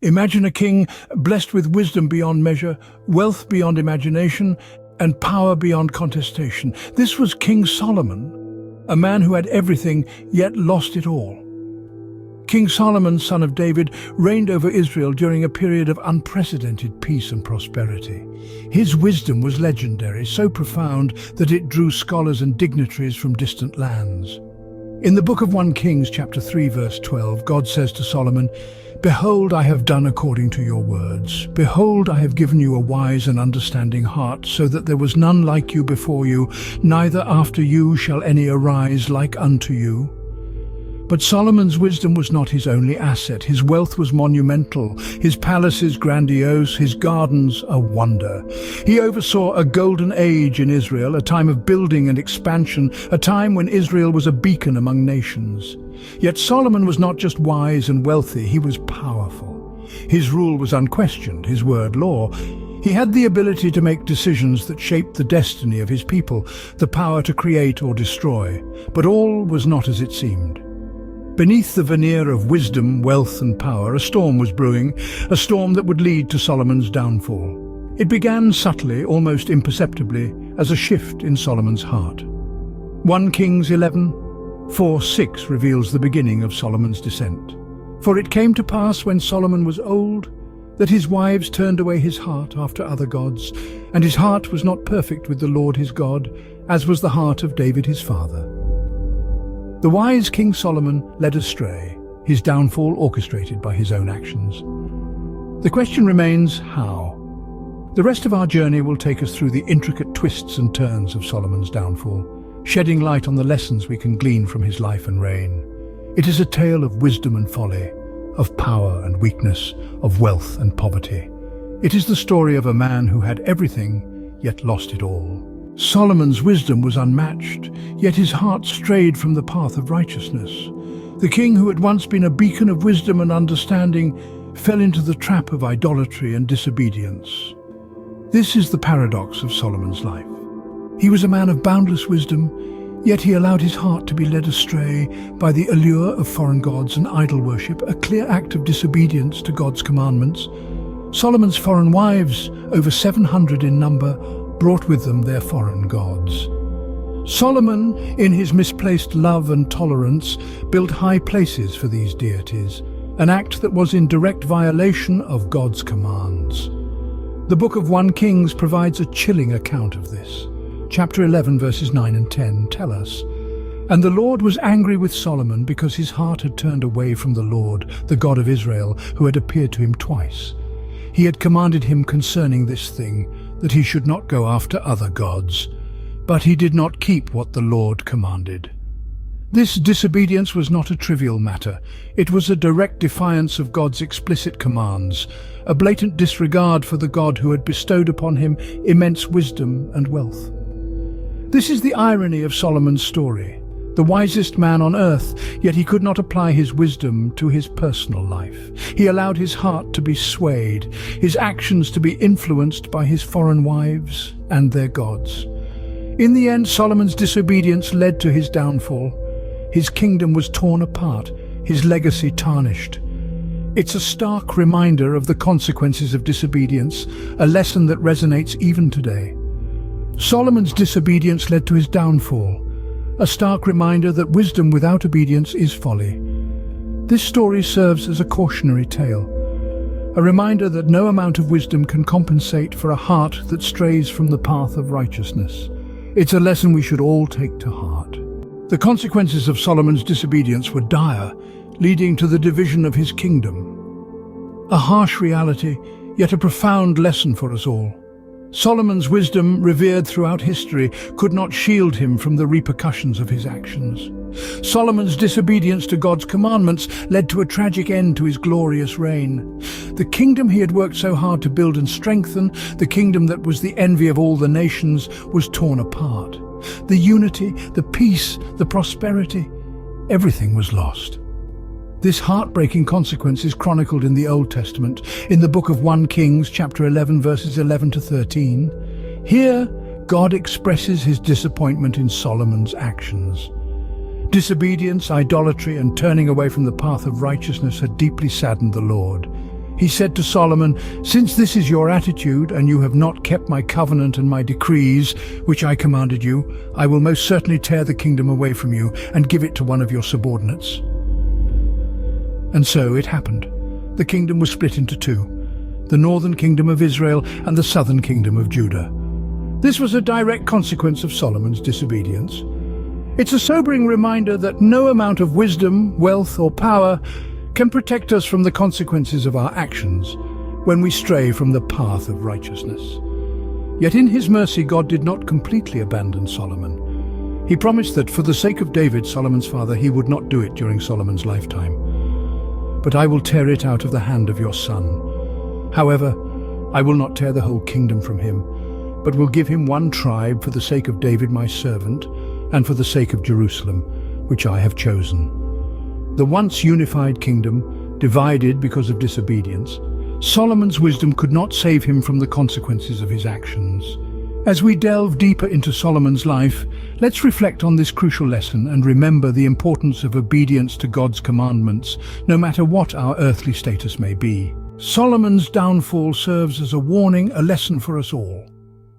Imagine a king blessed with wisdom beyond measure, wealth beyond imagination, and power beyond contestation. This was King Solomon, a man who had everything yet lost it all. King Solomon, son of David, reigned over Israel during a period of unprecedented peace and prosperity. His wisdom was legendary, so profound that it drew scholars and dignitaries from distant lands. In the book of 1 Kings, chapter 3, verse 12, God says to Solomon, "Behold, I have done according to your words. Behold, I have given you a wise and understanding heart, so that there was none like you before you, neither after you shall any arise like unto you." But Solomon's wisdom was not his only asset. His wealth was monumental, his palaces grandiose, his gardens a wonder. He oversaw a golden age in Israel, a time of building and expansion, a time when Israel was a beacon among nations. Yet Solomon was not just wise and wealthy, he was powerful. His rule was unquestioned, his word law. He had the ability to make decisions that shaped the destiny of his people, the power to create or destroy. But all was not as it seemed. Beneath the veneer of wisdom, wealth and power, a storm was brewing, a storm that would lead to Solomon's downfall. It began subtly, almost imperceptibly, as a shift in Solomon's heart. 1 Kings 11:4-6 reveals the beginning of Solomon's descent. "For it came to pass when Solomon was old, that his wives turned away his heart after other gods, and his heart was not perfect with the Lord his God, as was the heart of David his father." The wise King Solomon led astray, his downfall orchestrated by his own actions. The question remains, how? The rest of our journey will take us through the intricate twists and turns of Solomon's downfall, shedding light on the lessons we can glean from his life and reign. It is a tale of wisdom and folly, of power and weakness, of wealth and poverty. It is the story of a man who had everything, yet lost it all. Solomon's wisdom was unmatched, yet his heart strayed from the path of righteousness. The king who had once been a beacon of wisdom and understanding fell into the trap of idolatry and disobedience. This is the paradox of Solomon's life. He was a man of boundless wisdom, yet he allowed his heart to be led astray by the allure of foreign gods and idol worship, a clear act of disobedience to God's commandments. Solomon's foreign wives, over 700 in number, brought with them their foreign gods. Solomon, in his misplaced love and tolerance, built high places for these deities, an act that was in direct violation of God's commands. The book of 1 Kings provides a chilling account of this. Chapter 11, verses 9 and 10 tell us, "And the Lord was angry with Solomon because his heart had turned away from the Lord, the God of Israel, who had appeared to him twice. He had commanded him concerning this thing, that he should not go after other gods. But he did not keep what the Lord commanded." This disobedience was not a trivial matter. It was a direct defiance of God's explicit commands, a blatant disregard for the God who had bestowed upon him immense wisdom and wealth. This is the irony of Solomon's story. The wisest man on earth, yet he could not apply his wisdom to his personal life. He allowed his heart to be swayed, his actions to be influenced by his foreign wives and their gods. In the end, Solomon's disobedience led to his downfall. His kingdom was torn apart, his legacy tarnished. It's a stark reminder of the consequences of disobedience, a lesson that resonates even today. Solomon's disobedience led to his downfall, a stark reminder that wisdom without obedience is folly. This story serves as a cautionary tale, a reminder that no amount of wisdom can compensate for a heart that strays from the path of righteousness. It's a lesson we should all take to heart. The consequences of Solomon's disobedience were dire, leading to the division of his kingdom. A harsh reality, yet a profound lesson for us all. Solomon's wisdom, revered throughout history, could not shield him from the repercussions of his actions. Solomon's disobedience to God's commandments led to a tragic end to his glorious reign. The kingdom he had worked so hard to build and strengthen, the kingdom that was the envy of all the nations, was torn apart. The unity, the peace, the prosperity, everything was lost. This heartbreaking consequence is chronicled in the Old Testament, in the book of 1 Kings, chapter 11, verses 11 to 13. Here, God expresses his disappointment in Solomon's actions. Disobedience, idolatry, and turning away from the path of righteousness had deeply saddened the Lord. He said to Solomon, "Since this is your attitude, and you have not kept my covenant and my decrees, which I commanded you, I will most certainly tear the kingdom away from you and give it to one of your subordinates." And so it happened. The kingdom was split into two, the northern kingdom of Israel and the southern kingdom of Judah. This was a direct consequence of Solomon's disobedience. It's a sobering reminder that no amount of wisdom, wealth, or power can protect us from the consequences of our actions when we stray from the path of righteousness. Yet in his mercy, God did not completely abandon Solomon. He promised that for the sake of David, Solomon's father, he would not do it during Solomon's lifetime. "But I will tear it out of the hand of your son. However, I will not tear the whole kingdom from him, but will give him one tribe for the sake of David my servant, and for the sake of Jerusalem, which I have chosen." The once unified kingdom, divided because of disobedience, Solomon's wisdom could not save him from the consequences of his actions. As we delve deeper into Solomon's life, let's reflect on this crucial lesson and remember the importance of obedience to God's commandments, no matter what our earthly status may be. Solomon's downfall serves as a warning, a lesson for us all.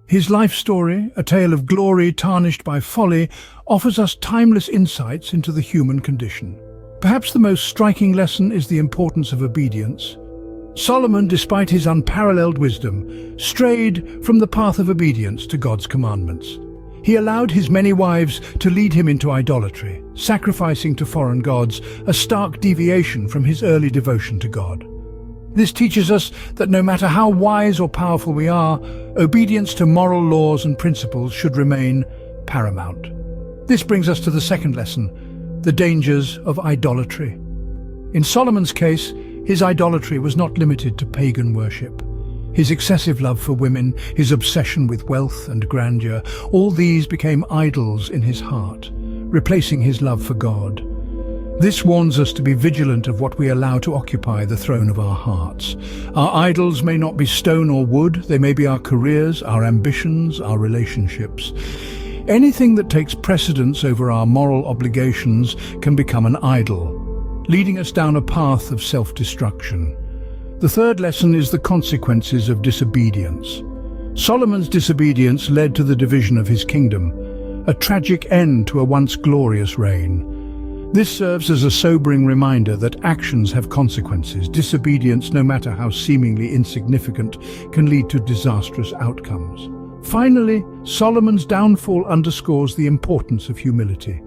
His life story, a tale of glory tarnished by folly, offers us timeless insights into the human condition. Perhaps the most striking lesson is the importance of obedience. Solomon, despite his unparalleled wisdom, strayed from the path of obedience to God's commandments. He allowed his many wives to lead him into idolatry, sacrificing to foreign gods, a stark deviation from his early devotion to God. This teaches us that no matter how wise or powerful we are, obedience to moral laws and principles should remain paramount. This brings us to the second lesson: the dangers of idolatry. In Solomon's case, his idolatry was not limited to pagan worship. His excessive love for women, his obsession with wealth and grandeur, all these became idols in his heart, replacing his love for God. This warns us to be vigilant of what we allow to occupy the throne of our hearts. Our idols may not be stone or wood, they may be our careers, our ambitions, our relationships. Anything that takes precedence over our moral obligations can become an idol, leading us down a path of self-destruction. The third lesson is the consequences of disobedience. Solomon's disobedience led to the division of his kingdom, a tragic end to a once glorious reign. This serves as a sobering reminder that actions have consequences. Disobedience, no matter how seemingly insignificant, can lead to disastrous outcomes. Finally, Solomon's downfall underscores the importance of humility.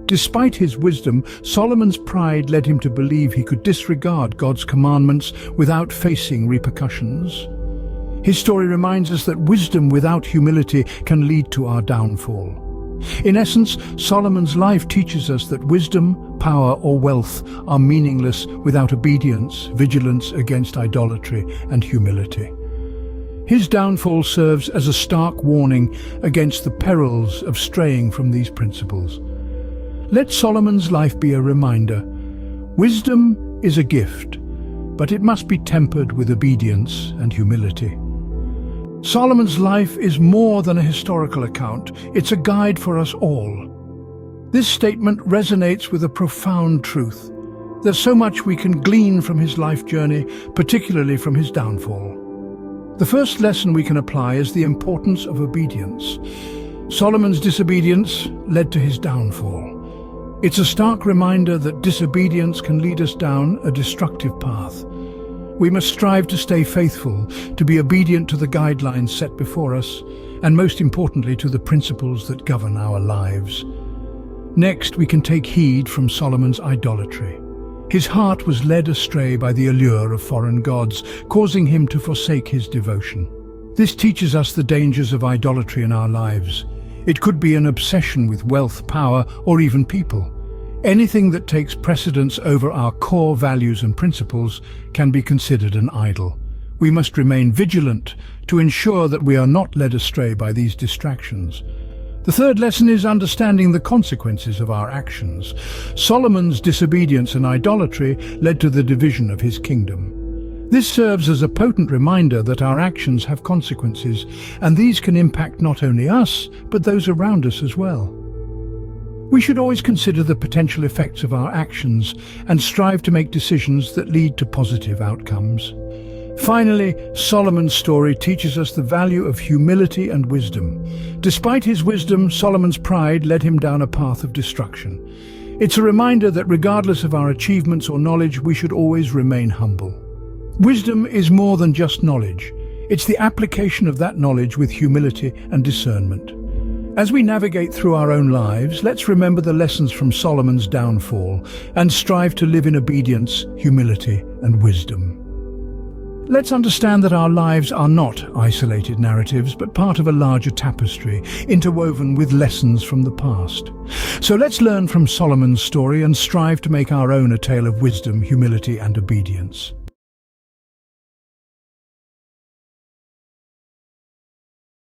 Despite his wisdom, Solomon's pride led him to believe he could disregard God's commandments without facing repercussions. His story reminds us that wisdom without humility can lead to our downfall. In essence, Solomon's life teaches us that wisdom, power, or wealth are meaningless without obedience, vigilance against idolatry, and humility. His downfall serves as a stark warning against the perils of straying from these principles. Let Solomon's life be a reminder. Wisdom is a gift, but it must be tempered with obedience and humility. Solomon's life is more than a historical account. It's a guide for us all. This statement resonates with a profound truth. There's so much we can glean from his life journey, particularly from his downfall. The first lesson we can apply is the importance of obedience. Solomon's disobedience led to his downfall. It's a stark reminder that disobedience can lead us down a destructive path. We must strive to stay faithful, to be obedient to the guidelines set before us, and most importantly to the principles that govern our lives. Next, we can take heed from Solomon's idolatry. His heart was led astray by the allure of foreign gods, causing him to forsake his devotion. This teaches us the dangers of idolatry in our lives. It could be an obsession with wealth, power, or even people. Anything that takes precedence over our core values and principles can be considered an idol. We must remain vigilant to ensure that we are not led astray by these distractions. The third lesson is understanding the consequences of our actions. Solomon's disobedience and idolatry led to the division of his kingdom. This serves as a potent reminder that our actions have consequences, and these can impact not only us, but those around us as well. We should always consider the potential effects of our actions and strive to make decisions that lead to positive outcomes. Finally, Solomon's story teaches us the value of humility and wisdom. Despite his wisdom, Solomon's pride led him down a path of destruction. It's a reminder that regardless of our achievements or knowledge, we should always remain humble. Wisdom is more than just knowledge. It's the application of that knowledge with humility and discernment. As we navigate through our own lives, let's remember the lessons from Solomon's downfall and strive to live in obedience, humility, and wisdom. Let's understand that our lives are not isolated narratives, but part of a larger tapestry, interwoven with lessons from the past. So let's learn from Solomon's story and strive to make our own a tale of wisdom, humility, and obedience.